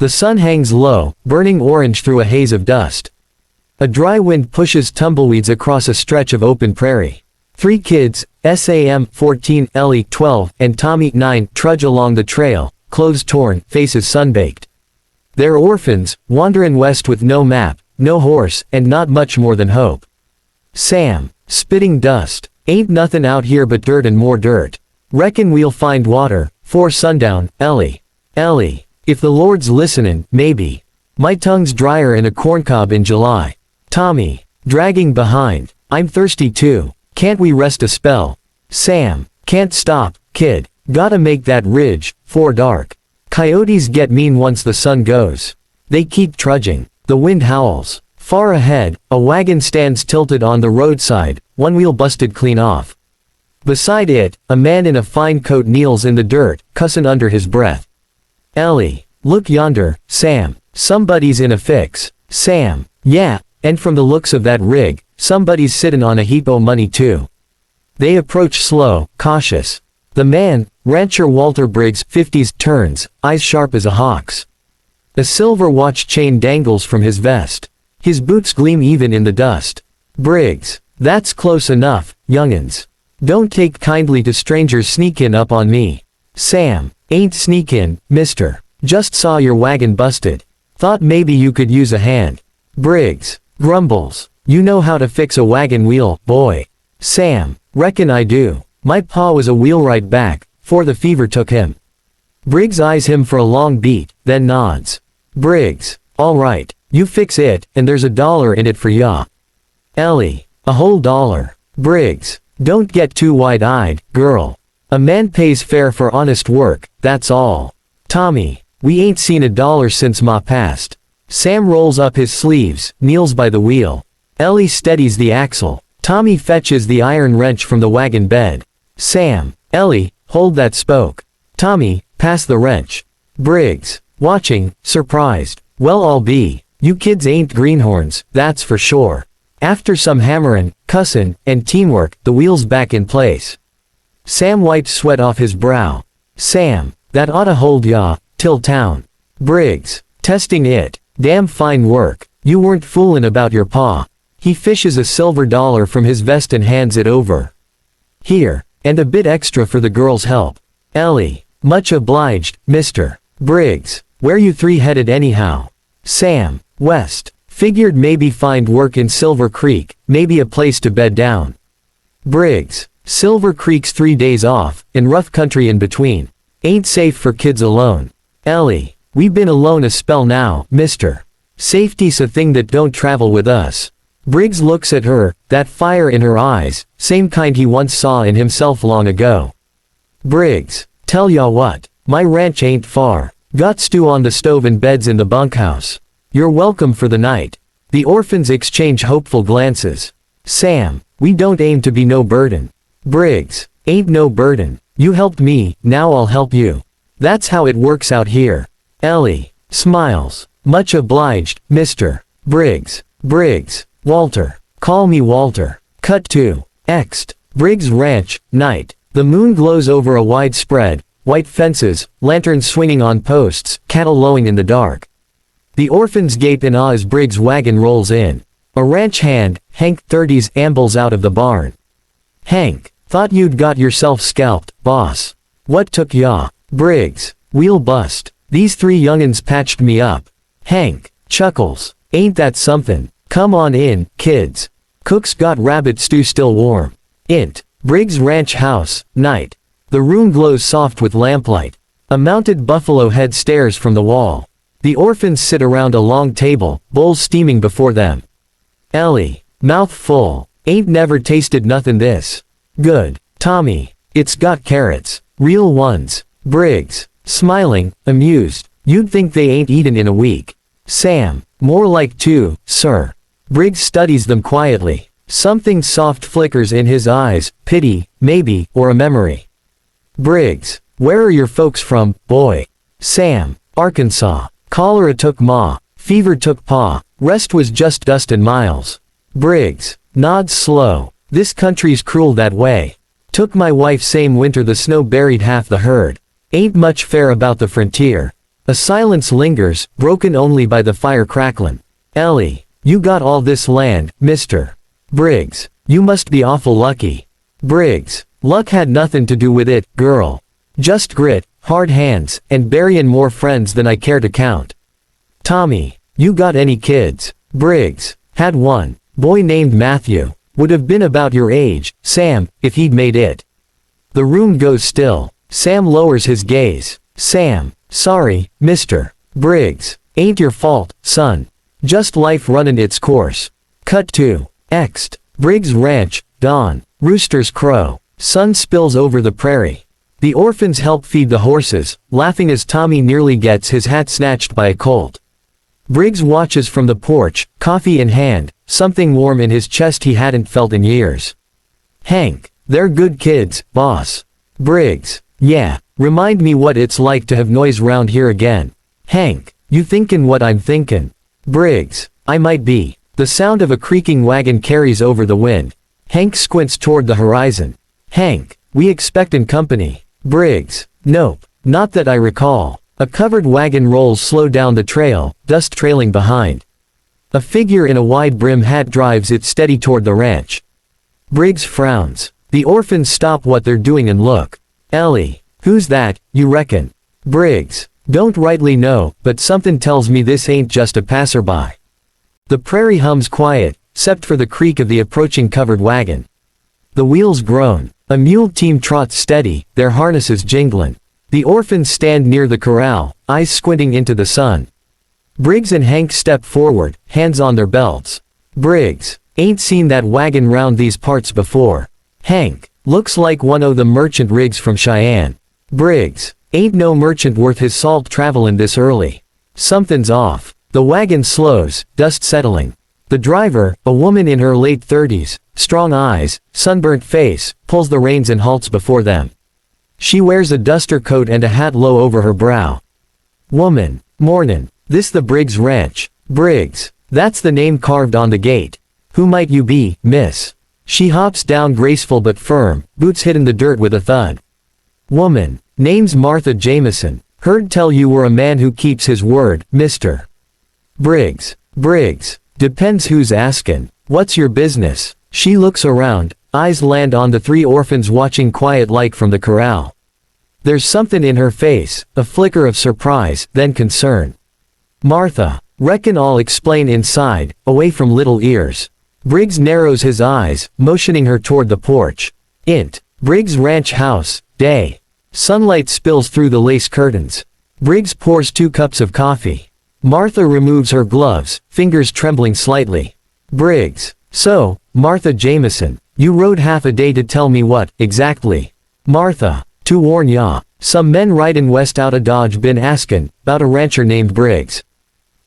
The sun hangs low, burning orange through a haze of dust. A dry wind pushes tumbleweeds across a stretch of open prairie. 3 kids, Sam 14, Ellie 12, and Tommy 9, trudge along the trail, clothes torn, faces sunbaked. They're orphans, wanderin' west with no map, no horse, and not much more than hope. Sam, spitting dust. Ain't nothin' out here but dirt and more dirt. Reckon we'll find water, 'fore sundown, Ellie. Ellie, if the Lord's listenin', maybe. My tongue's drier in a corncob in July. Tommy, dragging behind. I'm thirsty too. Can't we rest a spell? Sam, can't stop, kid. Gotta make that ridge, 'fore dark. Coyotes get mean once the sun goes. They keep trudging. The wind howls. Far ahead, a wagon stands tilted on the roadside, one wheel busted clean off. Beside it, a man in a fine coat kneels in the dirt, cussin' under his breath. Ellie, look yonder, Sam. Somebody's in a fix. Sam, yeah, and from the looks of that rig, somebody's sittin' on a heap o' money too. They approach slow, cautious. The man, rancher Walter Briggs, 50s, turns, eyes sharp as a hawk's. A silver watch chain dangles from his vest. His boots gleam even in the dust. Briggs, that's close enough, young'uns. Don't take kindly to strangers sneakin' up on me. Sam, ain't sneakin', mister. Just saw your wagon busted. Thought maybe you could use a hand. Briggs, grumbles. You know how to fix a wagon wheel, boy. Sam, reckon I do. My pa was a wheelwright back, 'fore the fever took him. Briggs eyes him for a long beat, then nods. Briggs, all right. You fix it, and there's $1 in it for ya. Ellie, a whole $1. Briggs, don't get too wide-eyed, girl. A man pays fair for honest work, that's all. Tommy, we ain't seen $1 since ma passed. Sam rolls up his sleeves, kneels by the wheel. Ellie steadies the axle. Tommy fetches the iron wrench from the wagon bed. Sam, Ellie, hold that spoke. Tommy, pass the wrench. Briggs, watching, surprised. Well, I'll be. You kids ain't greenhorns, that's for sure. After some hammerin', cussin', and teamwork, the wheel's back in place. Sam wipes sweat off his brow. Sam, that oughta hold ya, till town. Briggs, testing it. Damn fine work. You weren't foolin' about your pa. He fishes a silver $1 from his vest and hands it over. Here, and a bit extra for the girl's help. Ellie, much obliged, mister. Briggs, where you 3 headed anyhow? Sam, west. Figured maybe find work in Silver Creek, maybe a place to bed down. Briggs, Silver Creek's 3 days off, and rough country in between. Ain't safe for kids alone. Ellie, we been alone a spell now, mister. Safety's a thing that don't travel with us. Briggs looks at her, that fire in her eyes, same kind he once saw in himself long ago. Briggs, tell ya what, my ranch ain't far. Got stew on the stove and beds in the bunkhouse. You're welcome for the night. The orphans exchange hopeful glances. Sam, we don't aim to be no burden. Briggs, ain't no burden. You helped me, now I'll help you. That's how it works out here. Ellie, smiles. Much obliged, mister. Briggs, Briggs, Walter. Call me Walter. Cut to. Ext. Briggs Ranch, night. The moon glows over a wide spread, white fences, lanterns swinging on posts, cattle lowing in the dark. The orphans gape in awe as Briggs' wagon rolls in. A ranch hand, Hank 30s, ambles out of the barn. Hank, thought you'd got yourself scalped, boss. What took ya? Briggs, wheel bust. These 3 young'uns patched me up. Hank, chuckles. Ain't that somethin'? Come on in, kids. Cook's got rabbit stew still warm. Int. Briggs Ranch House, night. The room glows soft with lamplight. A mounted buffalo head stares from the wall. The orphans sit around a long table, bowls steaming before them. Ellie, mouth full. Ain't never tasted nothin' this good. Tommy, it's got carrots. Real ones. Briggs, smiling, amused. You'd think they ain't eaten in a week. Sam, more like 2, sir. Briggs studies them quietly. Something soft flickers in his eyes, pity, maybe, or a memory. Briggs, where are your folks from, boy? Sam, Arkansas. Cholera took ma, fever took pa, rest was just dust and miles. Briggs, nods slow. This country's cruel that way. Took my wife same winter the snow buried half the herd. Ain't much fair about the frontier. A silence lingers, broken only by the fire crackling. Ellie, you got all this land, Mr. Briggs. You must be awful lucky. Briggs, luck had nothing to do with it, girl. Just grit, hard hands, and burying more friends than I care to count. Tommy, you got any kids? Briggs, had one. Boy named Matthew. Would have been about your age, Sam, if he'd made it. The room goes still. Sam lowers his gaze. Sam, sorry, Mr. Briggs. Ain't your fault, son. Just life running its course. Cut to Ext. Briggs Ranch, dawn. Roosters crow. Sun spills over the prairie. The orphans help feed the horses, laughing as Tommy nearly gets his hat snatched by a colt. Briggs watches from the porch, coffee in hand, something warm in his chest he hadn't felt in years. Hank, they're good kids, boss. Briggs, yeah, remind me what it's like to have noise round here again. Hank, you thinkin' what I'm thinkin'? Briggs, I might be. The sound of a creaking wagon carries over the wind. Hank squints toward the horizon. Hank, we expectin' company. Briggs, nope, not that I recall. A covered wagon rolls slow down the trail, dust trailing behind. A figure in a wide-brim hat drives it steady toward the ranch. Briggs frowns. The orphans stop what they're doing and look. Ellie, who's that, you reckon? Briggs, don't rightly know, but something tells me this ain't just a passerby. The prairie hums quiet, except for the creak of the approaching covered wagon. The wheels groan. A mule team trots steady, their harnesses jingling. The orphans stand near the corral, eyes squinting into the sun. Briggs and Hank step forward, hands on their belts. Briggs, ain't seen that wagon round these parts before. Hank, looks like one o' the merchant rigs from Cheyenne. Briggs, ain't no merchant worth his salt travelin' this early. Something's off. The wagon slows, dust settling. The driver, a woman in her late 30s, strong eyes, sunburnt face, pulls the reins and halts before them. She wears a duster coat and a hat low over her brow. Woman, mornin', this the Briggs Ranch. Briggs, that's the name carved on the gate. Who might you be, miss? She hops down graceful but firm, boots hitting the dirt with a thud. Woman, name's Martha Jameson. Heard tell you were a man who keeps his word, Mr. Briggs. Briggs, depends who's askin'. What's your business? She looks around, eyes land on the three orphans watching quiet-like from the corral. There's something in her face, a flicker of surprise, then concern. Martha, reckon I'll explain inside, away from little ears. Briggs narrows his eyes, motioning her toward the porch. Int. Briggs Ranch House, day. Sunlight spills through the lace curtains. Briggs pours 2 cups of coffee. Martha removes her gloves, fingers trembling slightly. Briggs, so, Martha Jameson, you rode half a day to tell me what, exactly? Martha, to warn ya, some men ridin' west outta Dodge been askin', 'bout a rancher named Briggs.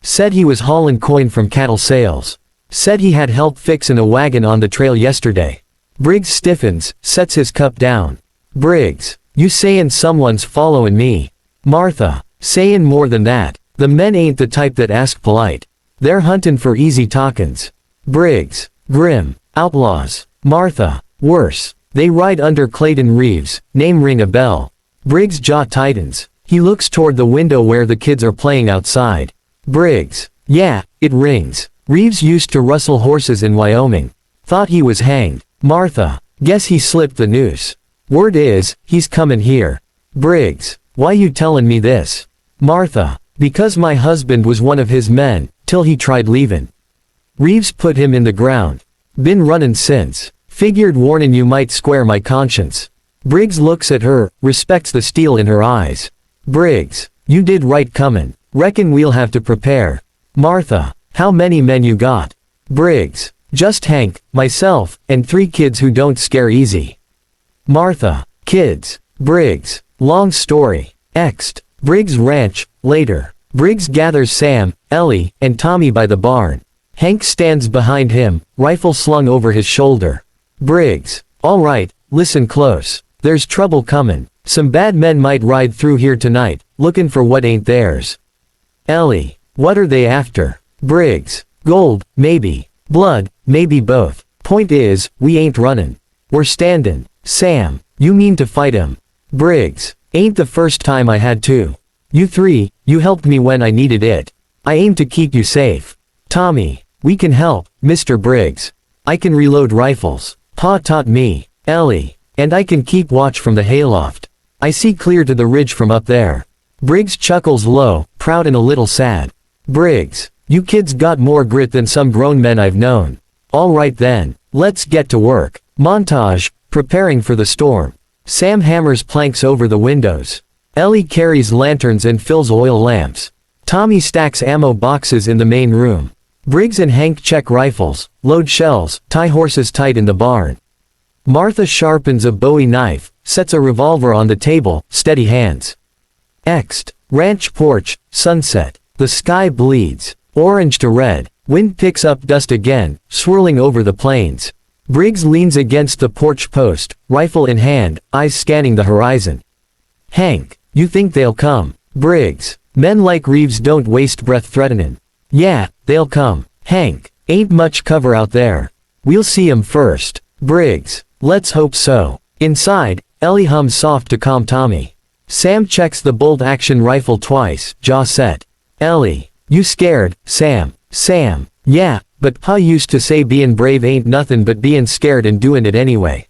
Said he was haulin' coin from cattle sales. Said he had help fixin' a wagon on the trail yesterday. Briggs stiffens, sets his cup down. Briggs, you sayin' someone's followin' me? Martha, sayin' more than that. The men ain't the type that ask polite. They're huntin' for easy talkins. Briggs, grim, outlaws. Martha, worse. They ride under Clayton Reeves, name ring a bell. Briggs' jaw tightens. He looks toward the window where the kids are playing outside. Briggs, yeah, it rings. Reeves used to rustle horses in Wyoming. Thought he was hanged. Martha, guess he slipped the noose. Word is, he's comin' here. Briggs, why you tellin' me this? Martha, because my husband was one of his men, till he tried leavin'. Reeves put him in the ground. Been runnin' since. Figured warnin' you might square my conscience. Briggs looks at her, respects the steel in her eyes. Briggs, you did right comin'. Reckon we'll have to prepare. Martha, how many men you got? Briggs, just Hank, myself, and 3 kids who don't scare easy. Martha, kids. Briggs, long story. Ext. Briggs Ranch, later. Briggs gathers Sam, Ellie, and Tommy by the barn. Hank stands behind him, rifle slung over his shoulder. Briggs, all right, listen close. There's trouble comin'. Some bad men might ride through here tonight, lookin' for what ain't theirs. Ellie, what are they after? Briggs, gold, maybe. Blood, maybe both. Point is, we ain't runnin'. We're standin'. Sam, you mean to fight 'em? Briggs, ain't the first time I had to. You three, you helped me when I needed it. I aim to keep you safe. Tommy, we can help, Mr. Briggs. I can reload rifles. Pa taught me. Ellie, and I can keep watch from the hayloft. I see clear to the ridge from up there. Briggs chuckles low, proud and a little sad. Briggs, you kids got more grit than some grown men I've known. All right then, let's get to work. Montage, preparing for the storm. Sam hammers planks over the windows. Ellie carries lanterns and fills oil lamps. Tommy stacks ammo boxes in the main room. Briggs and Hank check rifles, load shells, tie horses tight in the barn. Martha sharpens a Bowie knife, sets a revolver on the table, steady hands. Ext. Ranch porch, sunset. The sky bleeds. Orange to red. Wind picks up dust again, swirling over the plains. Briggs leans against the porch post, rifle in hand, eyes scanning the horizon. Hank, you think they'll come? Briggs, men like Reeves don't waste breath threatening. Yeah, they'll come. Hank, ain't much cover out there. We'll see 'em first. Briggs, let's hope so. Inside, Ellie hums soft to calm Tommy. Sam checks the bolt-action rifle twice, jaw set. Ellie, you scared, Sam? Sam, yeah, but Pa used to say bein' brave ain't nothin' but bein' scared and doin' it anyway.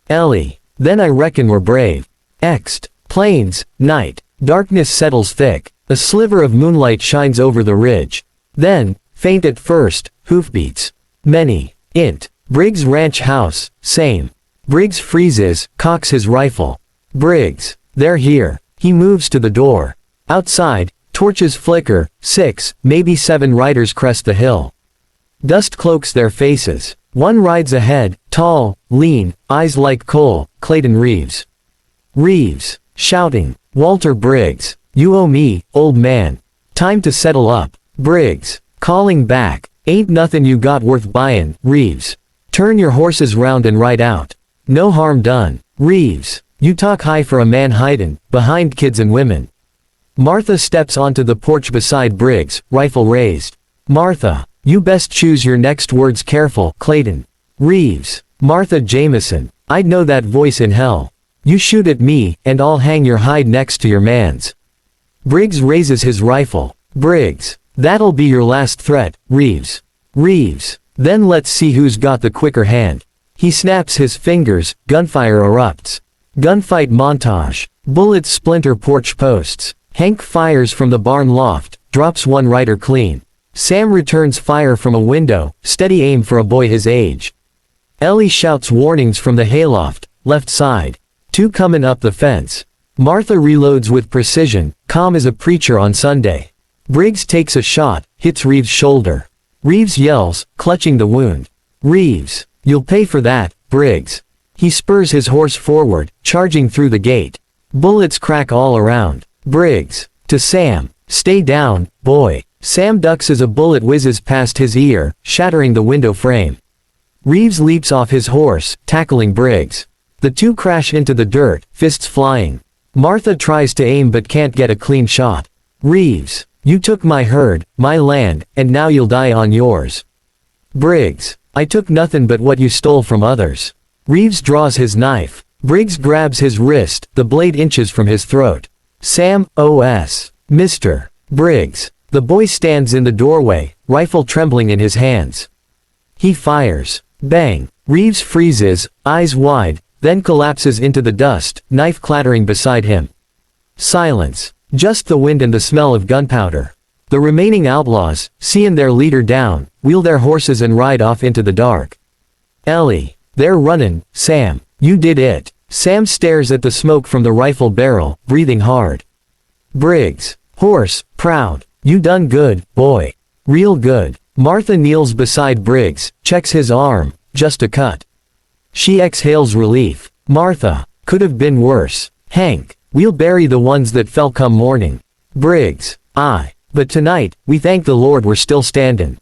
Ellie, then I reckon we're brave. Ext. Plains, night. Darkness settles thick. A sliver of moonlight shines over the ridge. Then, faint at first, hoofbeats. Many. Int. Briggs' ranch house, same. Briggs freezes, cocks his rifle. Briggs, they're here. He moves to the door. Outside, torches flicker, 6, maybe 7 riders crest the hill. Dust cloaks their faces. One rides ahead, tall, lean, eyes like coal, Clayton Reeves. Reeves, shouting, Walter Briggs, you owe me, old man. Time to settle up. Briggs, calling back, ain't nothin' you got worth buyin', Reeves. Turn your horses round and ride out. No harm done. Reeves, you talk high for a man hidin' behind kids and women. Martha steps onto the porch beside Briggs, rifle raised. Martha, you best choose your next words careful, Clayton. Reeves, Martha Jameson, I'd know that voice in hell. You shoot at me, and I'll hang your hide next to your man's. Briggs raises his rifle. Briggs, that'll be your last threat, Reeves. Reeves, then let's see who's got the quicker hand. He snaps his fingers, gunfire erupts. Gunfight montage. Bullets splinter porch posts. Hank fires from the barn loft, drops one rider clean. Sam returns fire from a window, steady aim for a boy his age. Ellie shouts warnings from the hayloft, left side. 2 comin' up the fence. Martha reloads with precision, calm as a preacher on Sunday. Briggs takes a shot, hits Reeves' shoulder. Reeves yells, clutching the wound. Reeves, you'll pay for that, Briggs. He spurs his horse forward, charging through the gate. Bullets crack all around. Briggs, to Sam, stay down, boy. Sam ducks as a bullet whizzes past his ear, shattering the window frame. Reeves leaps off his horse, tackling Briggs. The 2 crash into the dirt, fists flying. Martha tries to aim but can't get a clean shot. Reeves, you took my herd, my land, and now you'll die on yours. Briggs, I took nothing but what you stole from others. Reeves draws his knife. Briggs grabs his wrist, the blade inches from his throat. Sam, O.S. Mr. Briggs. The boy stands in the doorway, rifle trembling in his hands. He fires. Bang. Reeves freezes, eyes wide, then collapses into the dust, knife clattering beside him. Silence. Just the wind and the smell of gunpowder. The remaining outlaws, seeing their leader down, wheel their horses and ride off into the dark. Ellie, they're running, Sam, you did it. Sam stares at the smoke from the rifle barrel, breathing hard. Briggs, horse, proud, you done good, boy. Real good. Martha kneels beside Briggs, checks his arm, just a cut. She exhales relief. Martha, could have been worse. Hank, we'll bury the ones that fell come morning. Briggs, aye, but tonight, we thank the Lord we're still standing.